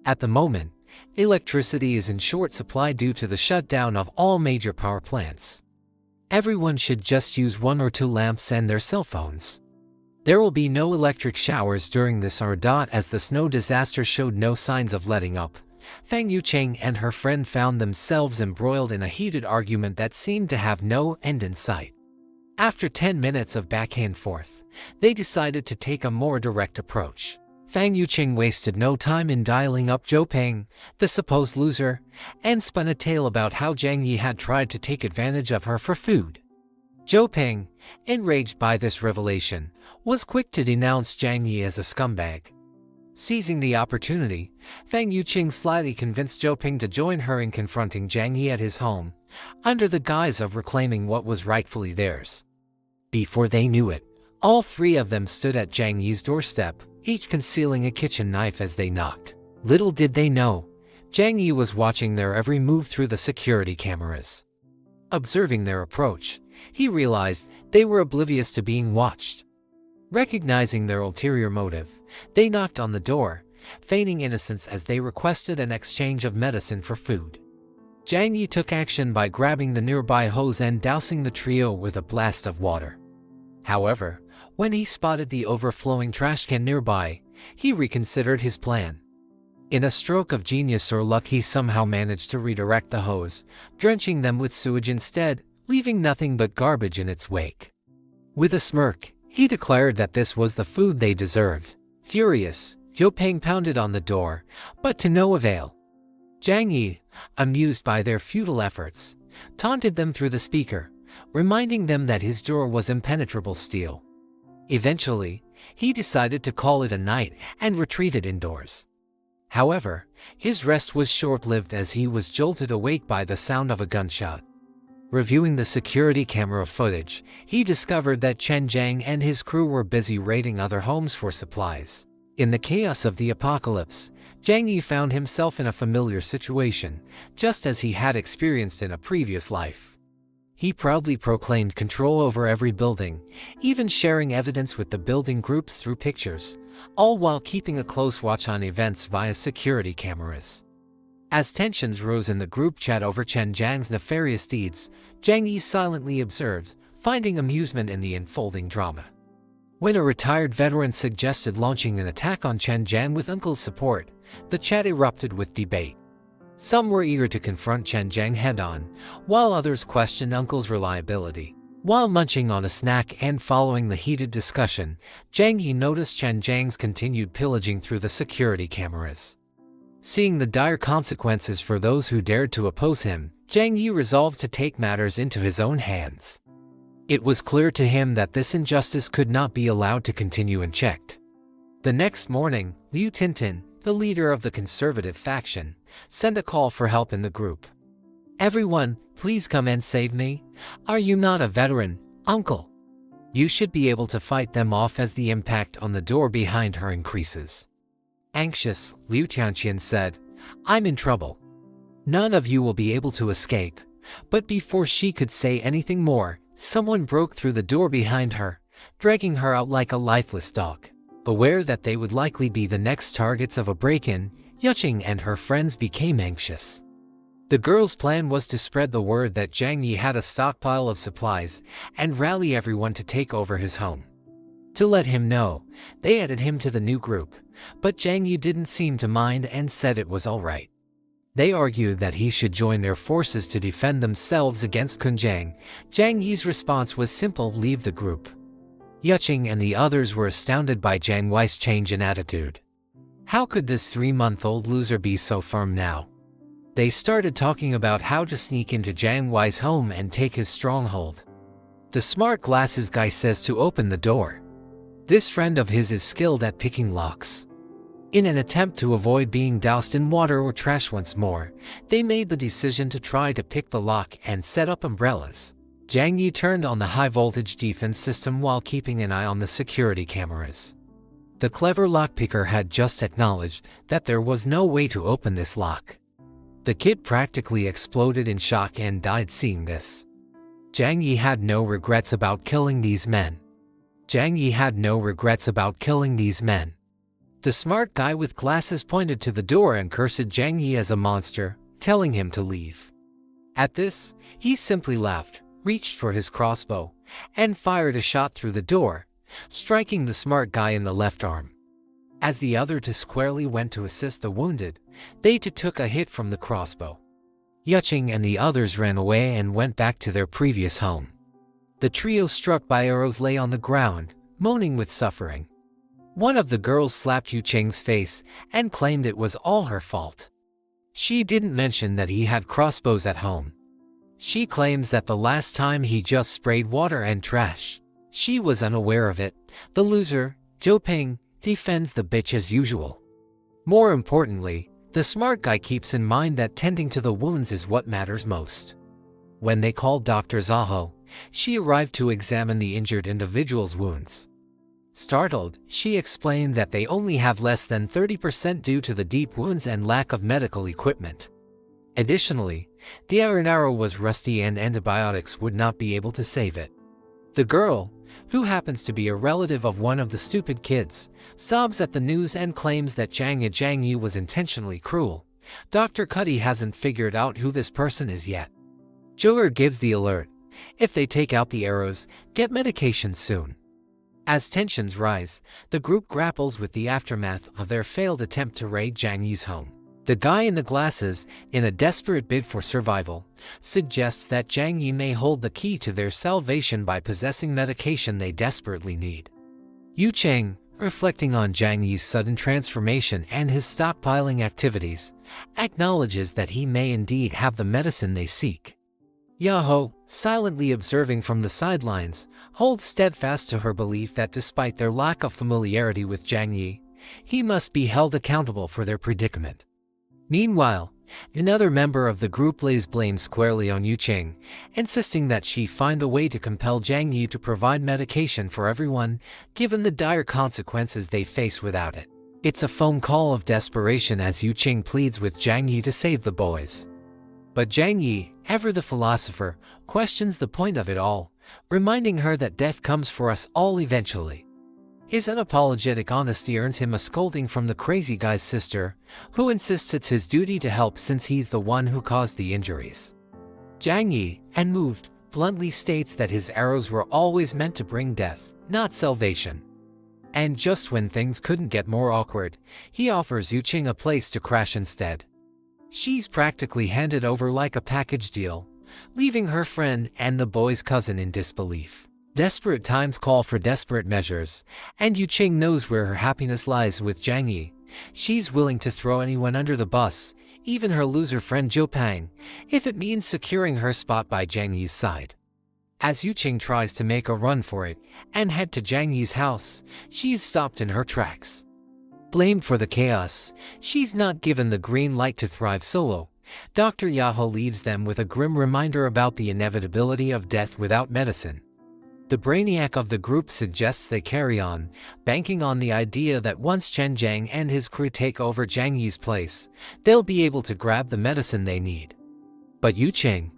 At the moment, electricity is in short supply due to the shutdown of all major power plants. Everyone should just use 1 or 2 lamps and their cell phones. There will be no electric showers during this hour. As the snow disaster showed no signs of letting up, Fang Yucheng and her friend found themselves embroiled in a heated argument that seemed to have no end in sight. After 10 minutes of back and forth, they decided to take a more direct approach. Fang Yucheng wasted no time in dialing up Zhou Peng, the supposed loser, and spun a tale about how Jiang Yi had tried to take advantage of her for food. Zhou Peng, enraged by this revelation, was quick to denounce Jiang Yi as a scumbag. Seizing the opportunity, Fang Yucheng slyly convinced Zhou Peng to join her in confronting Jiang Yi at his home, under the guise of reclaiming what was rightfully theirs. Before they knew it, all 3 of them stood at Jiang Yi's doorstep, each concealing a kitchen knife as they knocked. Little did they know, Jiang Yi was watching their every move through the security cameras. Observing their approach, he realized They were oblivious to being watched. Recognizing their ulterior motive, they knocked on the door, feigning innocence as they requested an exchange of medicine for food. Jang Yi took action by grabbing the nearby hose and dousing the trio with a blast of water. However, when he spotted the overflowing trash can nearby, he reconsidered his plan. In a stroke of genius or luck, he somehow managed to redirect the hose, drenching them with sewage instead, leaving nothing but garbage in its wake. With a smirk, he declared that this was the food they deserved. Furious, Zhou Peng pounded on the door, but to no avail. Jang Yi, amused by their futile efforts, taunted them through the speaker, reminding them that his door was impenetrable steel. Eventually, he decided to call it a night and retreated indoors. However, his rest was short-lived as he was jolted awake by the sound of a gunshot. Reviewing the security camera footage, he discovered that Chen Jiang and his crew were busy raiding other homes for supplies. In the chaos of the apocalypse, Jang Yi found himself in a familiar situation, just as he had experienced in a previous life. He proudly proclaimed control over every building, even sharing evidence with the building groups through pictures, all while keeping a close watch on events via security cameras. As tensions rose in the group chat over Chen Jiang's nefarious deeds, Jang Yi silently observed, finding amusement in the unfolding drama. When a retired veteran suggested launching an attack on Chen Jiang with Uncle's support, the chat erupted with debate. Some were eager to confront Chen Jiang head-on, while others questioned Uncle's reliability. While munching on a snack and following the heated discussion, Jang Yi noticed Chen Jiang's continued pillaging through the security cameras. Seeing the dire consequences for those who dared to oppose him, Jang Yi resolved to take matters into his own hands. It was clear to him that this injustice could not be allowed to continue unchecked. The next morning, Liu Tintin, the leader of the conservative faction, sent a call for help in the group. "Everyone, please come and save me. Are you not a veteran, Uncle? You should be able to fight them off as the impact on the door behind her increases." Anxious, Liu Tianqian said, "I'm in trouble. None of you will be able to escape." But before she could say anything more, someone broke through the door behind her, dragging her out like a lifeless dog. Aware that they would likely be the next targets of a break-in, Yuqing and her friends became anxious. The girl's plan was to spread the word that Jang Yi had a stockpile of supplies and rally everyone to take over his home. To let him know, they added him to the new group, but Jang Yi didn't seem to mind and said it was all right. They argued that he should join their forces to defend themselves against Kunjiang. Jang Yi's response was simple: leave the group. Yuqing and the others were astounded by Jiang Wei's change in attitude. How could this 3-month-old loser be so firm now? They started talking about how to sneak into Jiang Wei's home and take his stronghold. The smart glasses guy says to open the door. This friend of his is skilled at picking locks. In an attempt to avoid being doused in water or trash once more, they made the decision to try to pick the lock and set up umbrellas. Jang Yi turned on the high-voltage defense system while keeping an eye on the security cameras. The clever lockpicker had just acknowledged that there was no way to open this lock. The kid practically exploded in shock and died seeing this. Jang Yi had no regrets about killing these men. Jang Yi had no regrets about killing these men. The smart guy with glasses pointed to the door and cursed Jang Yi as a monster, telling him to leave. At this, he simply laughed, reached for his crossbow, and fired a shot through the door, striking the smart guy in the left arm. As the other two squarely went to assist the wounded, they too took a hit from the crossbow. Yuqing and the others ran away and went back to their previous home. The trio struck by arrows lay on the ground, moaning with suffering. One of the girls slapped Yuqing's face and claimed it was all her fault. She didn't mention that he had crossbows at home. She claims that the last time he just sprayed water and trash. She was unaware of it. The loser, Zhou Peng, defends the bitch as usual. More importantly, the smart guy keeps in mind that tending to the wounds is what matters most. When they called Dr. Zaho, she arrived to examine the injured individual's wounds. Startled, she explained that they only have less than 30% due to the deep wounds and lack of medical equipment. Additionally, the iron arrow was rusty and antibiotics would not be able to save it. The girl, who happens to be a relative of one of the stupid kids, sobs at the news and claims that Jang Yi was intentionally cruel. Dr. Cuddy hasn't figured out who this person is yet. Joer gives the alert. If they take out the arrows, get medication soon. As tensions rise, the group grapples with the aftermath of their failed attempt to raid Jang Yi's home. The guy in the glasses, in a desperate bid for survival, suggests that Jang Yi may hold the key to their salvation by possessing medication they desperately need. Yu Cheng, reflecting on Jang Yi's sudden transformation and his stockpiling activities, acknowledges that he may indeed have the medicine they seek. Yaho, silently observing from the sidelines, holds steadfast to her belief that despite their lack of familiarity with Jang Yi, he must be held accountable for their predicament. Meanwhile, another member of the group lays blame squarely on Yu Cheng, insisting that she find a way to compel Jang Yi to provide medication for everyone, given the dire consequences they face without it. It's a phone call of desperation as Yu Cheng pleads with Jang Yi to save the boys. But Jang Yi, ever the philosopher, questions the point of it all, reminding her that death comes for us all eventually. His unapologetic honesty earns him a scolding from the crazy guy's sister, who insists it's his duty to help since he's the one who caused the injuries. Jang Yi, unmoved, bluntly states that his arrows were always meant to bring death, not salvation. And just when things couldn't get more awkward, he offers Yu Cheng a place to crash instead. She's practically handed over like a package deal, leaving her friend and the boy's cousin in disbelief. Desperate times call for desperate measures, and Yu Cheng knows where her happiness lies with Jang Yi. She's willing to throw anyone under the bus, even her loser friend Zhou Pang, if it means securing her spot by Jang Yi's side. As Yu Cheng tries to make a run for it and head to Jang Yi's house, she's stopped in her tracks. Blamed for the chaos, she's not given the green light to thrive solo. Dr. Yaho leaves them with a grim reminder about the inevitability of death without medicine. The brainiac of the group suggests they carry on, banking on the idea that once Chen Jiang and his crew take over Jang Yi's place, they'll be able to grab the medicine they need. But Yu Cheng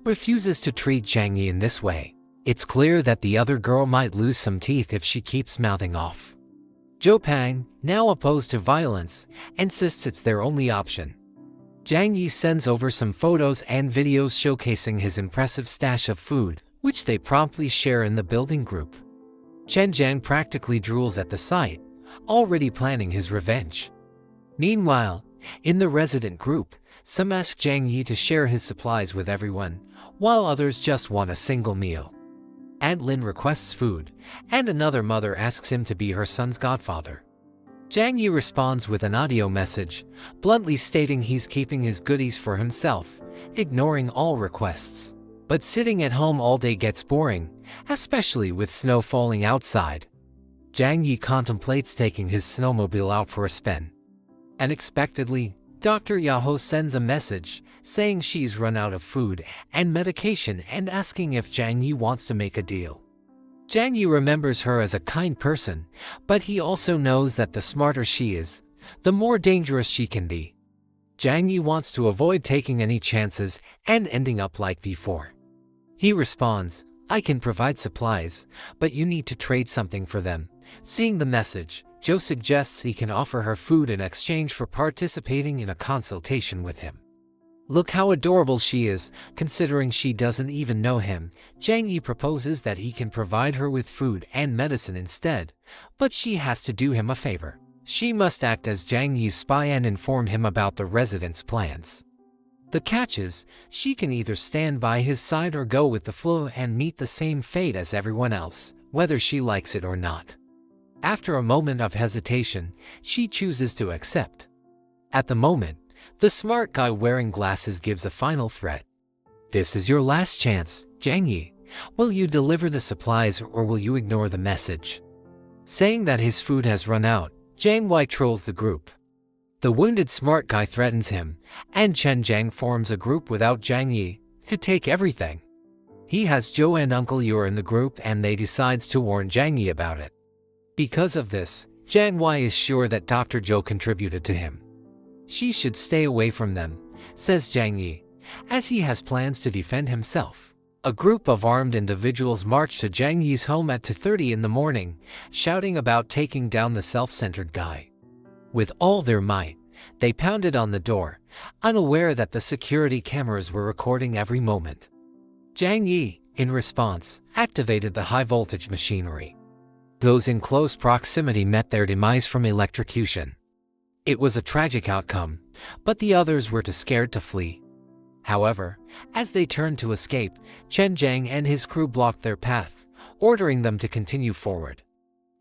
refuses to treat Jang Yi in this way. It's clear that the other girl might lose some teeth if she keeps mouthing off. Zhou Pang, now opposed to violence, insists it's their only option. Jang Yi sends over some photos and videos showcasing his impressive stash of food, which they promptly share in the building group. Chen Jiang practically drools at the sight, already planning his revenge. Meanwhile, in the resident group, some ask Jang Yi to share his supplies with everyone, while others just want a single meal. Aunt Lin requests food, and another mother asks him to be her son's godfather. Jang Yi responds with an audio message, bluntly stating he's keeping his goodies for himself, ignoring all requests. But sitting at home all day gets boring, especially with snow falling outside. Jang Yi contemplates taking his snowmobile out for a spin. Unexpectedly, Dr. Yaho sends a message, saying she's run out of food and medication and asking if Jang Yi wants to make a deal. Jang Yi remembers her as a kind person, but he also knows that the smarter she is, the more dangerous she can be. Jang Yi wants to avoid taking any chances and ending up like before. He responds, I can provide supplies, but you need to trade something for them. Seeing the message, Joe suggests he can offer her food in exchange for participating in a consultation with him. Look how adorable she is, considering she doesn't even know him. Jang Yi proposes that he can provide her with food and medicine instead, but she has to do him a favor. She must act as Jang Yi's spy and inform him about the residents' plans. The catch is, she can either stand by his side or go with the flow and meet the same fate as everyone else, whether she likes it or not. After a moment of hesitation, she chooses to accept. At the moment, the smart guy wearing glasses gives a final threat. This is your last chance, Jang Yi. Will you deliver the supplies or will you ignore the message? Saying that his food has run out, Jang Wei trolls the group. The wounded smart guy threatens him, and Chen Jiang forms a group without Jang Yi to take everything. He has Zhou and Uncle Yor in the group and they decides to warn Jang Yi about it. Because of this, Jang Wei is sure that Dr. Zhou contributed to him. She should stay away from them, says Jang Yi, as he has plans to defend himself. A group of armed individuals marched to Zhang Yi's home at 2:30 in the morning, shouting about taking down the self-centered guy. With all their might, they pounded on the door, unaware that the security cameras were recording every moment. Zhang Yi, in response, activated the high-voltage machinery. Those in close proximity met their demise from electrocution. It was a tragic outcome, but the others were too scared to flee. However, as they turned to escape, Chen Zhang and his crew blocked their path, ordering them to continue forward.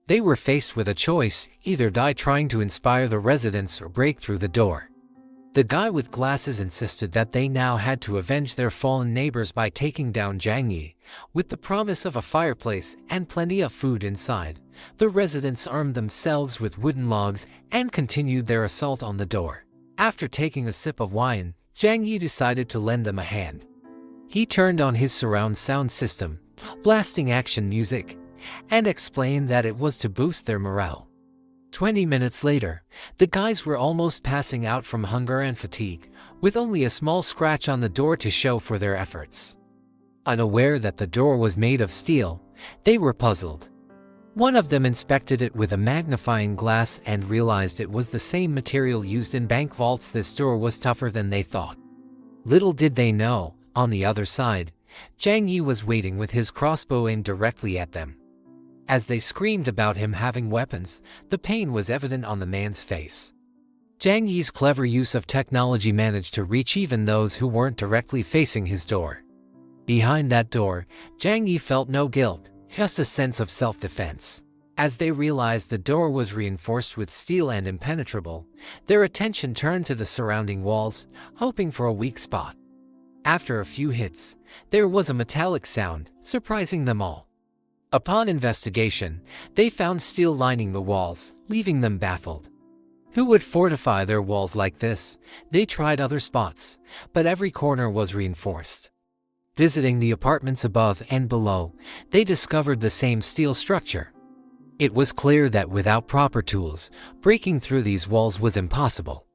They were faced with a choice: either die trying to inspire the residents or break through the door. The guy with glasses insisted that they now had to avenge their fallen neighbors by taking down Zhang Yi. With the promise of a fireplace and plenty of food inside, the residents armed themselves with wooden logs and continued their assault on the door. After taking a sip of wine, Zhang Yi decided to lend them a hand. He turned on his surround sound system, blasting action music, and explained that it was to boost their morale. 20 minutes later, the guys were almost passing out from hunger and fatigue, with only a small scratch on the door to show for their efforts. Unaware that the door was made of steel, they were puzzled. One of them inspected it with a magnifying glass and realized it was the same material used in bank vaults. This door was tougher than they thought. Little did they know, on the other side, Zhang Yi was waiting with his crossbow aimed directly at them. As they screamed about him having weapons, the pain was evident on the man's face. Zhang Yi's clever use of technology managed to reach even those who weren't directly facing his door. Behind that door, Zhang Yi felt no guilt, just a sense of self-defense. As they realized the door was reinforced with steel and impenetrable, their attention turned to the surrounding walls, hoping for a weak spot. After a few hits, there was a metallic sound, surprising them all. Upon investigation, they found steel lining the walls, leaving them baffled. Who would fortify their walls like this? They tried other spots, but every corner was reinforced. Visiting the apartments above and below, they discovered the same steel structure. It was clear that without proper tools, breaking through these walls was impossible.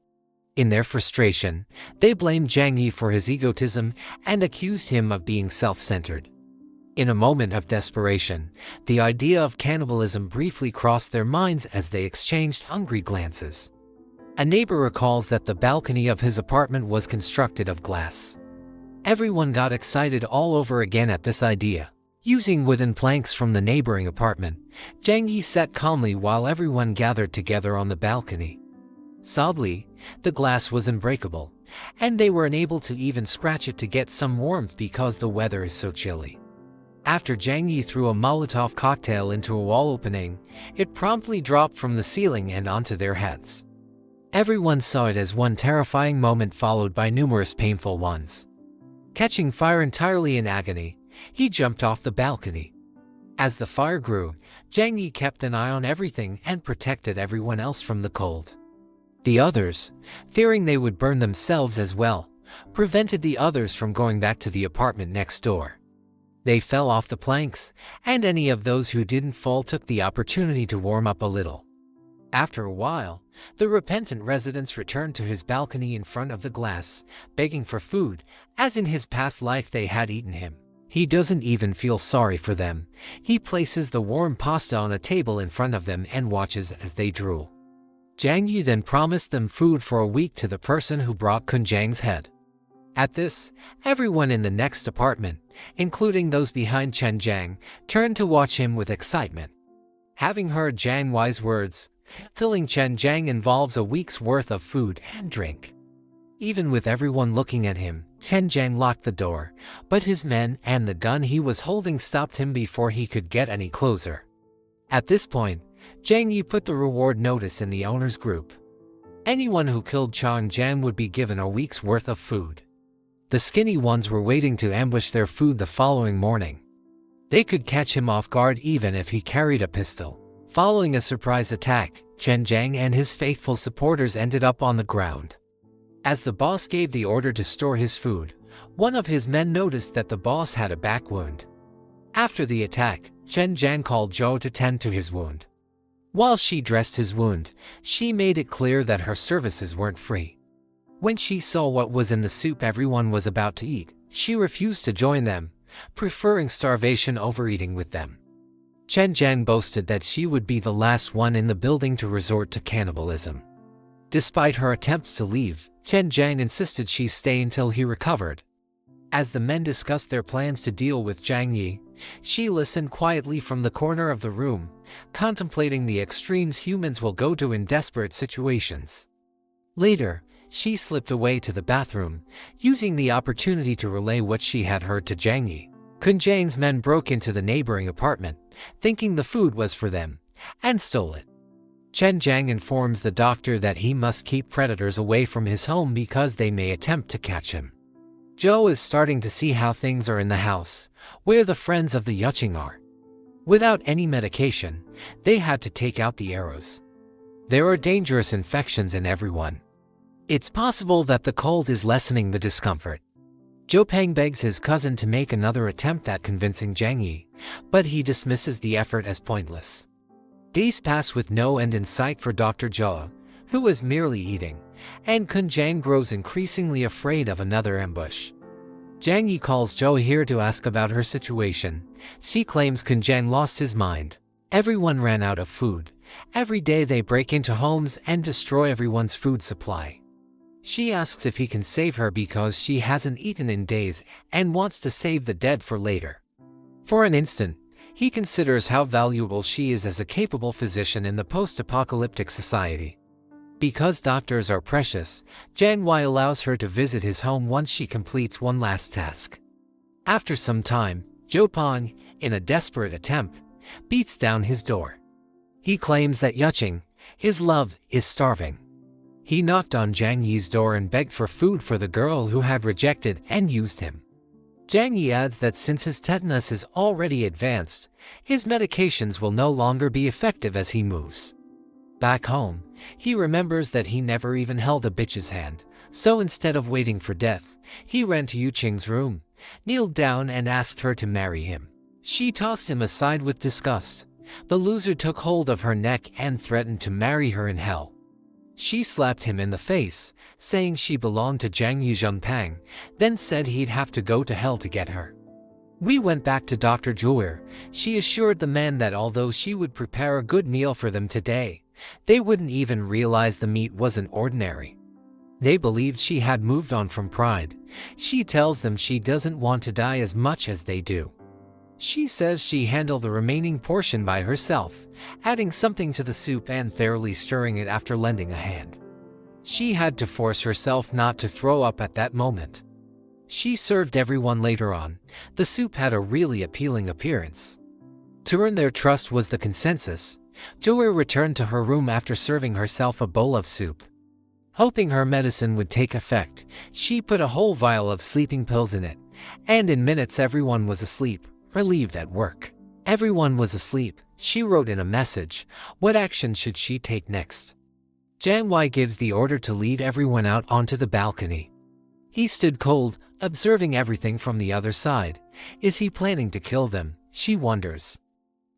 In their frustration, they blamed Zhang Yi for his egotism and accused him of being self-centered. In a moment of desperation, the idea of cannibalism briefly crossed their minds as they exchanged hungry glances. A neighbor recalls that the balcony of his apartment was constructed of glass. Everyone got excited all over again at this idea. Using wooden planks from the neighboring apartment, Zhang Yi sat calmly while everyone gathered together on the balcony. Sadly, the glass was unbreakable, and they were unable to even scratch it to get some warmth because the weather is so chilly. After Zhang Yi threw a Molotov cocktail into a wall opening, it promptly dropped from the ceiling and onto their heads. Everyone saw it as one terrifying moment followed by numerous painful ones. Catching fire entirely in agony, he jumped off the balcony. As the fire grew, Zhang Yi kept an eye on everything and protected everyone else from the cold. The others, fearing they would burn themselves as well, prevented the others from going back to the apartment next door. They fell off the planks, and any of those who didn't fall took the opportunity to warm up a little. After a while, the repentant residents returned to his balcony in front of the glass, begging for food, as in his past life they had eaten him. He doesn't even feel sorry for them. He places the warm pasta on a table in front of them and watches as they drool. Zhang Yi then promised them food for a week to the person who brought Kun Zhang's head. At this, everyone in the next apartment, including those behind Chen Zhang, turned to watch him with excitement. Having heard Zhang Yi's words, filling Chen Zhang involves a week's worth of food and drink. Even with everyone looking at him, Chen Zhang locked the door, but his men and the gun he was holding stopped him before he could get any closer. At this point, Zhang Yi put the reward notice in the owner's group. Anyone who killed Chen Zhang would be given a week's worth of food. The skinny ones were waiting to ambush their food the following morning. They could catch him off guard even if he carried a pistol. Following a surprise attack, Chen Zhang and his faithful supporters ended up on the ground. As the boss gave the order to store his food, one of his men noticed that the boss had a back wound. After the attack, Chen Zhang called Zhou to tend to his wound. While she dressed his wound, she made it clear that her services weren't free. When she saw what was in the soup everyone was about to eat, she refused to join them, preferring starvation over eating with them. Chen Jiang boasted that she would be the last one in the building to resort to cannibalism. Despite her attempts to leave, Chen Jiang insisted she stay until he recovered. As the men discussed their plans to deal with Jiang Yi, she listened quietly from the corner of the room, contemplating the extremes humans will go to in desperate situations. Later, she slipped away to the bathroom, using the opportunity to relay what she had heard to Jiang Yi. Kun Jiang's men broke into the neighboring apartment, thinking the food was for them, and stole it. Chen Jiang informs the doctor that he must keep predators away from his home because they may attempt to catch him. Zhou is starting to see how things are in the house, where the friends of the Yuqing are. Without any medication, they had to take out the arrows. There are dangerous infections in everyone. It's possible that the cold is lessening the discomfort. Zhou Peng begs his cousin to make another attempt at convincing Jiang Yi, but he dismisses the effort as pointless. Days pass with no end in sight for Dr. Zhou, who is merely eating, and Kun Jiang grows increasingly afraid of another ambush. Jiang Yi calls Zhou here to ask about her situation. She claims Kun Jiang lost his mind. Everyone ran out of food. Every day they break into homes and destroy everyone's food supply. She asks if he can save her because she hasn't eaten in days and wants to save the dead for later. For an instant, he considers how valuable she is as a capable physician in the post-apocalyptic society. Because doctors are precious, Jiang Wei allows her to visit his home once she completes one last task. After some time, Zhou Peng, in a desperate attempt, beats down his door. He claims that Yuqing, his love, is starving. He knocked on Jiang Yi's door and begged for food for the girl who had rejected and used him. Jiang Yi adds that since his tetanus is already advanced, his medications will no longer be effective as he moves. Back home, he remembers that he never even held a bitch's hand, so instead of waiting for death, he ran to Yuqing's room, kneeled down and asked her to marry him. She tossed him aside with disgust. The loser took hold of her neck and threatened to marry her in hell. She slapped him in the face, saying she belonged to Jiang Yizhengpang, then said he'd have to go to hell to get her. We went back to Dr. Zhuer. She assured the men that although she would prepare a good meal for them today, they wouldn't even realize the meat wasn't ordinary. They believed she had moved on from pride. She tells them she doesn't want to die as much as they do. She says she handled the remaining portion by herself, adding something to the soup and thoroughly stirring it after lending a hand. She had to force herself not to throw up at that moment. She served everyone later on. The soup had a really appealing appearance. To earn their trust was the consensus. Zhou returned to her room after serving herself a bowl of soup. Hoping her medicine would take effect, she put a whole vial of sleeping pills in it, and in minutes everyone was asleep, relieved at work. Everyone was asleep, she wrote in a message. What action should she take next? Jiang Wei gives the order to lead everyone out onto the balcony. He stood cold, observing everything from the other side. Is he planning to kill them? She wonders.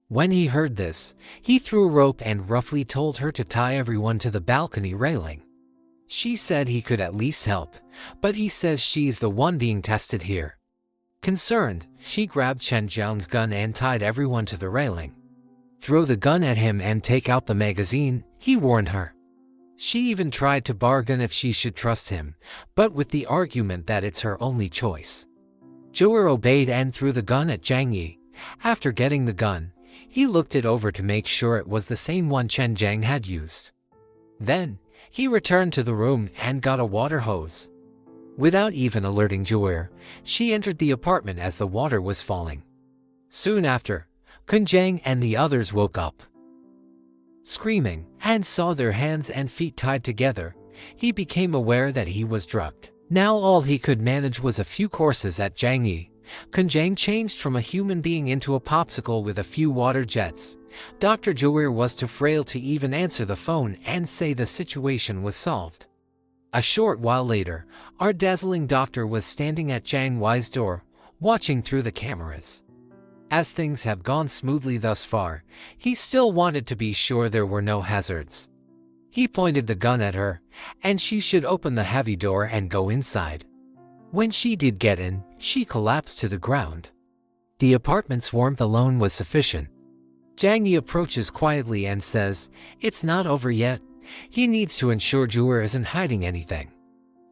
When he heard this, he threw a rope and roughly told her to tie everyone to the balcony railing. She said he could at least help, but he says she's the one being tested here. Concerned, she grabbed Chen Jiang's gun and tied everyone to the railing. Throw the gun at him and take out the magazine, he warned her. She even tried to bargain if she should trust him, but with the argument that it's her only choice. Zhou obeyed and threw the gun at Jiang Yi. After getting the gun, he looked it over to make sure it was the same one Chen Jiang had used. Then, he returned to the room and got a water hose. Without even alerting Zhou, she entered the apartment as the water was falling. Soon after, Kun Jiang and the others woke up, screaming, and saw their hands and feet tied together. He became aware that he was drugged. Now all he could manage was a few courses at Jiang Yi. Kun Jiang changed from a human being into a popsicle with a few water jets. Dr. Zhou was too frail to even answer the phone and say the situation was solved. A short while later, our dazzling doctor was standing at Jiang Wei's door, watching through the cameras. As things have gone smoothly thus far, he still wanted to be sure there were no hazards. He pointed the gun at her, and she should open the heavy door and go inside. When she did get in, she collapsed to the ground. The apartment's warmth alone was sufficient. Jang Yi approaches quietly and says, "It's not over yet." He needs to ensure Jewel isn't hiding anything.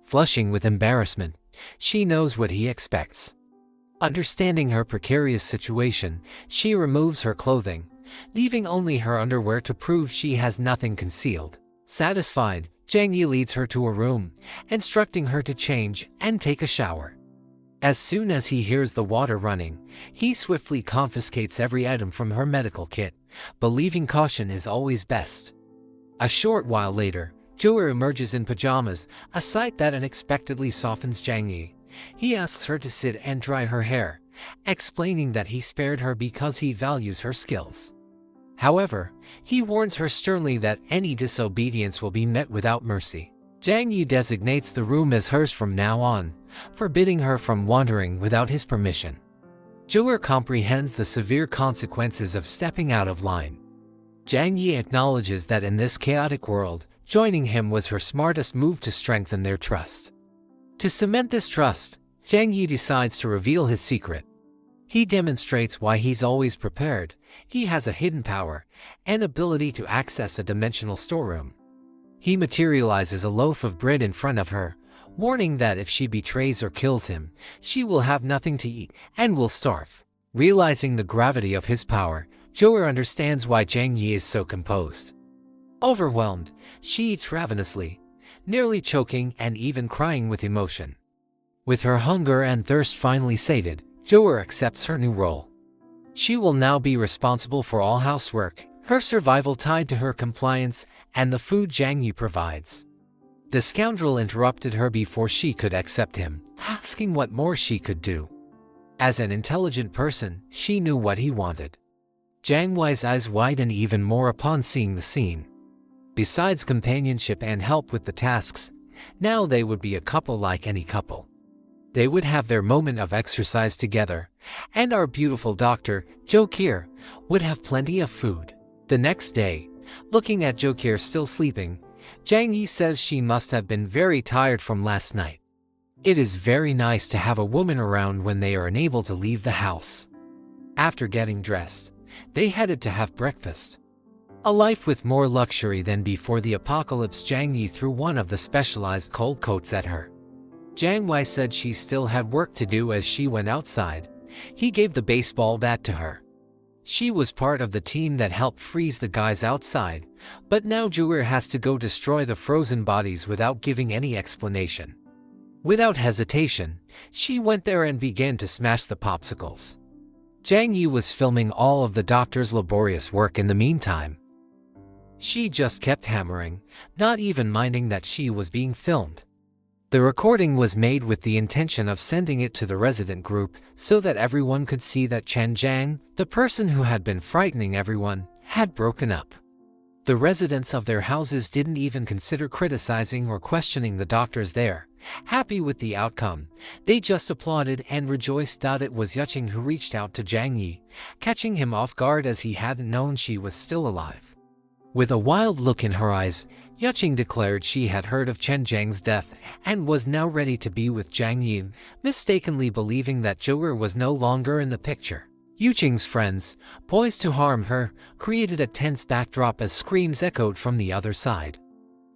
Flushing with embarrassment, she knows what he expects. Understanding her precarious situation, she removes her clothing, leaving only her underwear to prove she has nothing concealed. Satisfied, Jang Yi leads her to a room, instructing her to change and take a shower. As soon as he hears the water running, he swiftly confiscates every item from her medical kit, believing caution is always best. A short while later, Jewel emerges in pajamas, a sight that unexpectedly softens Jang Yi. He asks her to sit and dry her hair, explaining that he spared her because he values her skills. However, he warns her sternly that any disobedience will be met without mercy. Jang Yi designates the room as hers from now on, forbidding her from wandering without his permission. Jewel comprehends the severe consequences of stepping out of line. Jang Yi acknowledges that in this chaotic world, joining him was her smartest move to strengthen their trust. To cement this trust, Jang Yi decides to reveal his secret. He demonstrates why he's always prepared. He has a hidden power, an ability to access a dimensional storeroom. He materializes a loaf of bread in front of her, warning that if she betrays or kills him, she will have nothing to eat and will starve. Realizing the gravity of his power, Jewel understands why Jang Yi is so composed. Overwhelmed, she eats ravenously, nearly choking and even crying with emotion. With her hunger and thirst finally sated, Jewel accepts her new role. She will now be responsible for all housework, her survival tied to her compliance, and the food Jang Yi provides. The scoundrel interrupted her before she could accept him, asking what more she could do. As an intelligent person, she knew what he wanted. Jang Yi's eyes widen even more upon seeing the scene. Besides companionship and help with the tasks, now they would be a couple like any couple. They would have their moment of exercise together, and our beautiful doctor, Jokir, would have plenty of food. The next day, looking at Jokir still sleeping, Jang Yi says she must have been very tired from last night. It is very nice to have a woman around when they are unable to leave the house. After getting dressed, they headed to have breakfast. A life with more luxury than before the apocalypse. Jang Yi threw one of the specialized cold coats at her. Jang Yi said she still had work to do as she went outside. He gave the baseball bat to her. She was part of the team that helped freeze the guys outside, but now Jewel has to go destroy the frozen bodies without giving any explanation. Without hesitation, she went there and began to smash the popsicles. Jang Yi was filming all of the doctor's laborious work in the meantime. She just kept hammering, not even minding that she was being filmed. The recording was made with the intention of sending it to the resident group so that everyone could see that Chen Jiang, the person who had been frightening everyone, had broken up. The residents of their houses didn't even consider criticizing or questioning the doctors there. Happy with the outcome, they just applauded and rejoiced. It was Yuqing who reached out to Jang Yi, catching him off guard as he hadn't known she was still alive. With a wild look in her eyes, Yuqing declared she had heard of Chen Jiang's death and was now ready to be with Jang Yi, mistakenly believing that Jewel was no longer in the picture. Yuqing's friends, poised to harm her, created a tense backdrop as screams echoed from the other side.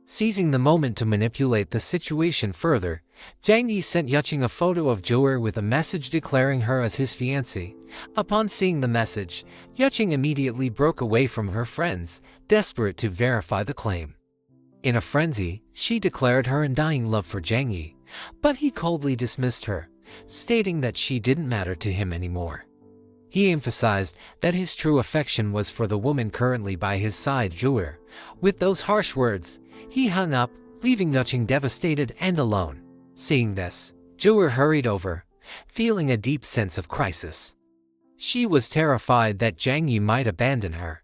Seizing the moment to manipulate the situation further, Jang Yi sent Yuqing a photo of Jewel with a message declaring her as his fiancée. Upon seeing the message, Yuqing immediately broke away from her friends, desperate to verify the claim. In a frenzy, she declared her undying love for Jang Yi, but he coldly dismissed her, stating that she didn't matter to him anymore. He emphasized that his true affection was for the woman currently by his side, Jewel. With those harsh words, he hung up, leaving Yuqing devastated and alone. Seeing this, Jewel hurried over, feeling a deep sense of crisis. She was terrified that Jang Yi might abandon her.